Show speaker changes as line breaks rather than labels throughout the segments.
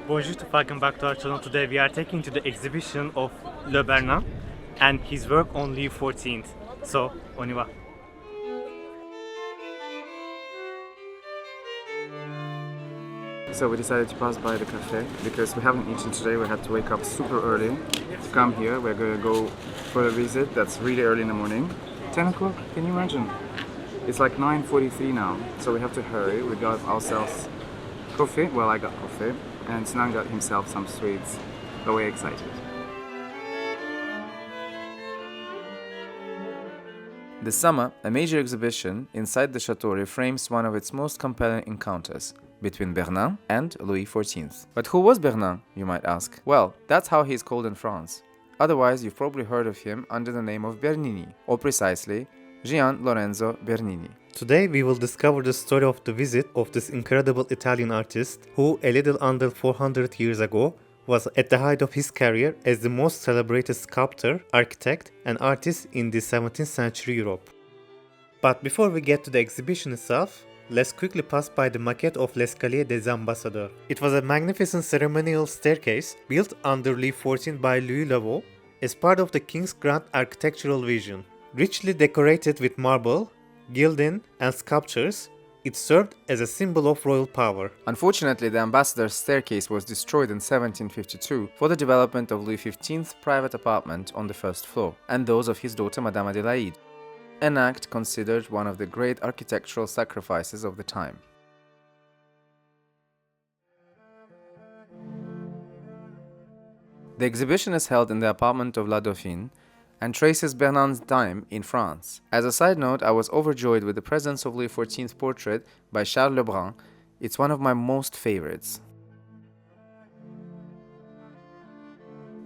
Bonjour, welcome back to our channel. Today we are taking to the exhibition of Le Bernin and his work on Louis XIV. So, on y va.
So we decided to pass by the cafe because we haven't eaten today. We had to wake up super early to come here. We're going to go for a visit that's really early in the morning. 10 o'clock, can you imagine? It's like 9:43 now, so we have to hurry. We got ourselves coffee. Well, I got coffee, and Sinan got himself some sweets. But we're excited. This summer, a major exhibition inside the chateau reframes one of its most compelling encounters between Bernin and Louis XIV. But who was Bernin, you might ask? Well, that's how he's called in France. Otherwise, you've probably heard of him under the name of Bernini, or precisely, Gian Lorenzo Bernini.
Today we will discover the story of the visit of this incredible Italian artist who, a little under 400 years ago, was at the height of his career as the most celebrated sculptor, architect, and artist in the 17th century Europe. But before we get to the exhibition itself, let's quickly pass by the maquette of L'Escalier des Ambassadeurs. It was a magnificent ceremonial staircase built under Louis XIV by Louis le as part of the king's grand architectural vision. Richly decorated with marble, gilding, and sculptures, it served as a symbol of royal power.
Unfortunately, the ambassador's staircase was destroyed in 1752 for the development of Louis XV's private apartment on the first floor, and those of his daughter Madame Adélaïde, an act considered one of the great architectural sacrifices of the time. The exhibition is held in the apartment of La Dauphine and traces Bernin's time in France. As a side note, I was overjoyed with the presence of Louis XIV's portrait by Charles Lebrun. It's one of my most favorites.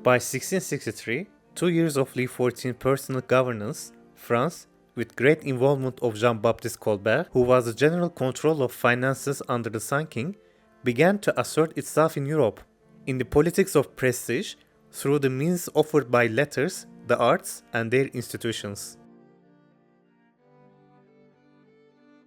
By 1663, 2 years of Louis XIV's personal governance, France, with great involvement of Jean-Baptiste Colbert, who was the general control of finances under the Sun King, began to assert itself in Europe, in the politics of prestige, through the means offered by letters, the arts, and their institutions.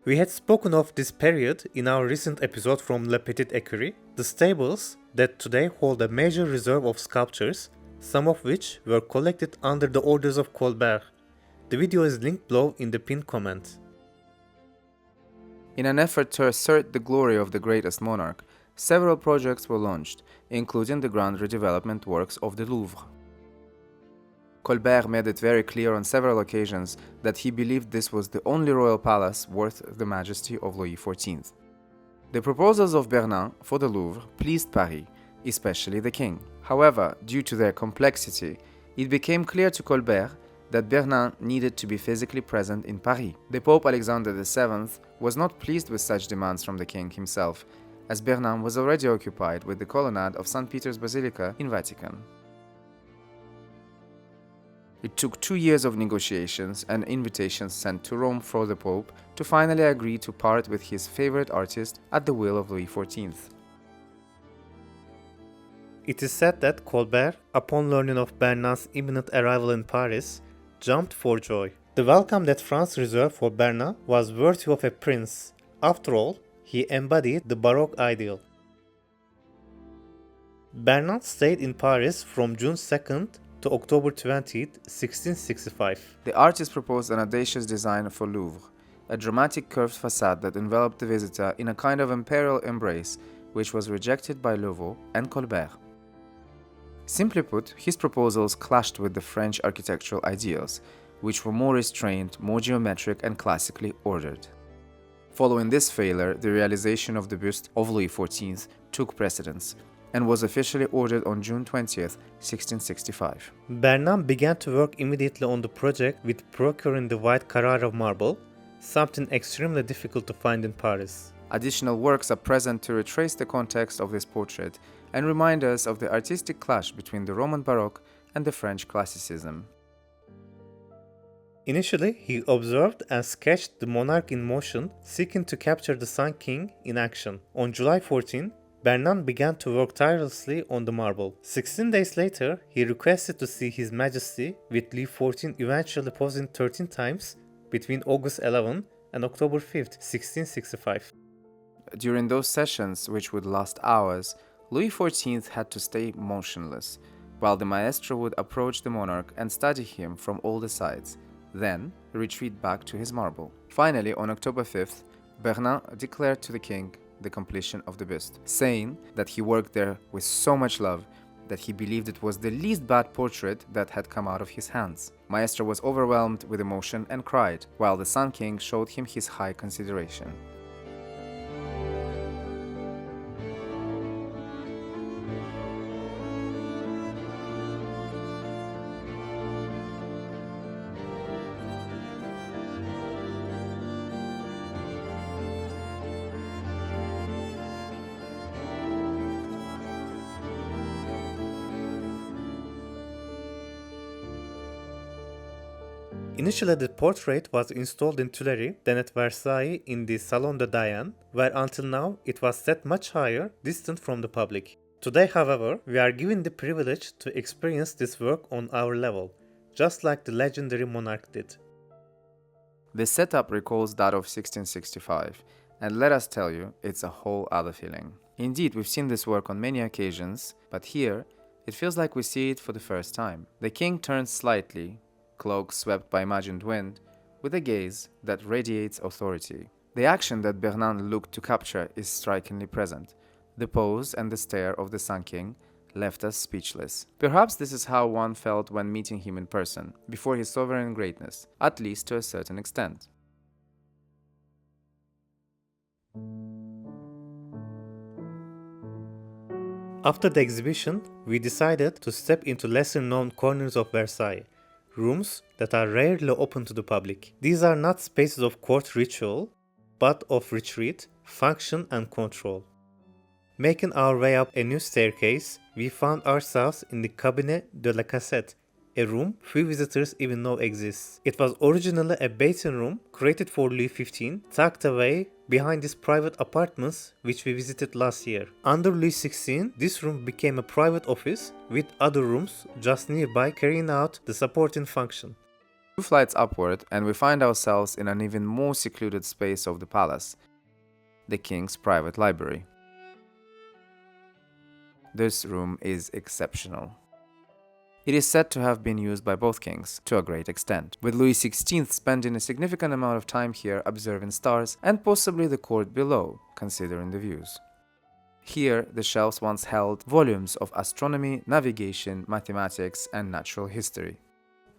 We had spoken of this period in our recent episode from La Petite Écurie, the stables that today hold a major reserve of sculptures, some of which were collected under the orders of Colbert. The video is linked below in the pinned comment.
In an effort to assert the glory of the greatest monarch, several projects were launched, including the grand redevelopment works of the Louvre. Colbert made it very clear on several occasions that he believed this was the only royal palace worth the majesty of Louis XIV. The proposals of Bernin for the Louvre pleased Paris, especially the king. However, due to their complexity, it became clear to Colbert that Bernin needed to be physically present in Paris. The Pope Alexander VII was not pleased with such demands from the king himself, as Bernin was already occupied with the colonnade of St. Peter's Basilica in Vatican. It took 2 years of negotiations and invitations sent to Rome for the Pope to finally agree to part with his favorite artist at the will of Louis XIV.
It is said that Colbert, upon learning of Bernin's imminent arrival in Paris, jumped for joy. The welcome that France reserved for Bernin was worthy of a prince. After all, he embodied the Baroque ideal. Bernin stayed in Paris from June 2nd to October 20, 1665.
The artist proposed an audacious design for Louvre, a dramatic curved facade that enveloped the visitor in a kind of imperial embrace, which was rejected by Louvre and Colbert. Simply put, his proposals clashed with the French architectural ideals, which were more restrained, more geometric, and classically ordered. Following this failure, the realization of the buste of Louis XIV took precedence, and was officially ordered on June 20, 1665.
Bernin began to work immediately on the project with procuring the white Carrara marble, something extremely difficult to find in Paris.
Additional works are present to retrace the context of this portrait and remind us of the artistic clash between the Roman Baroque and the French Classicism.
Initially, he observed and sketched the monarch in motion, seeking to capture the Sun King in action. On July 14, Bernin began to work tirelessly on the marble. 16 days later, he requested to see His Majesty, with Louis XIV eventually posing 13 times between August 11 and October 5, 1665.
During those sessions, which would last hours, Louis XIV had to stay motionless, while the maestro would approach the monarch and study him from all the sides, then retreat back to his marble. Finally, on October 5th, Bernin declared to the king the completion of the bust, saying that he worked there with so much love that he believed it was the least bad portrait that had come out of his hands. Maestro was overwhelmed with emotion and cried, while the Sun King showed him his high consideration.
Initially, the portrait was installed in Tuileries, then at Versailles in the Salon de Diane, where until now it was set much higher, distant from the public. Today, however, we are given the privilege to experience this work on our level, just like the legendary monarch did.
The setup recalls that of 1665, and let us tell you, it's a whole other feeling. Indeed, we've seen this work on many occasions, but here, it feels like we see it for the first time. The king turns slightly, cloak swept by imagined wind, with a gaze that radiates authority. The action that Bernin looked to capture is strikingly present. The pose and the stare of the Sun King left us speechless. Perhaps this is how one felt when meeting him in person, before his sovereign greatness, at least to a certain extent.
After the exhibition, we decided to step into lesser-known corners of Versailles, rooms that are rarely open to the public. These are not spaces of court ritual, but of retreat, function and control. Making our way up a new staircase, we found ourselves in the Cabinet de la Cassette, a room few visitors even know exists. It was originally a bathing room created for Louis XV, tucked away behind his private apartments which we visited last year. Under Louis XVI, this room became a private office with other rooms just nearby carrying out the supporting function.
2 flights upward and we find ourselves in an even more secluded space of the palace, the king's private library. This room is exceptional. It is said to have been used by both kings to a great extent, with Louis XVI spending a significant amount of time here observing stars and possibly the court below, considering the views. Here, the shelves once held volumes of astronomy, navigation, mathematics, and natural history.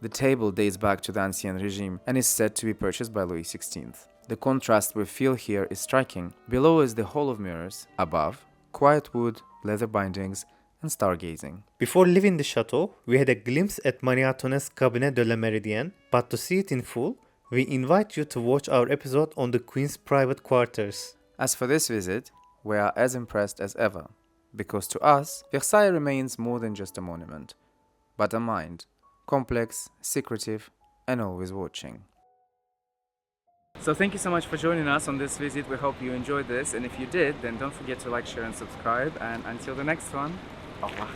The table dates back to the Ancien Regime and is said to be purchased by Louis XVI. The contrast we feel here is striking. Below is the hall of mirrors, above, quiet wood, leather bindings, and stargazing.
Before leaving the chateau, we had a glimpse at Marie Antoinette's Cabinet de la Méridienne, but to see it in full, we invite you to watch our episode on the Queen's private quarters.
As for this visit, we are as impressed as ever, because to us, Versailles remains more than just a monument, but a mind, complex, secretive, and always watching. So thank you so much for joining us on this visit. We hope you enjoyed this, and if you did, then don't forget to like, share, and subscribe, and until the next one, au revoir.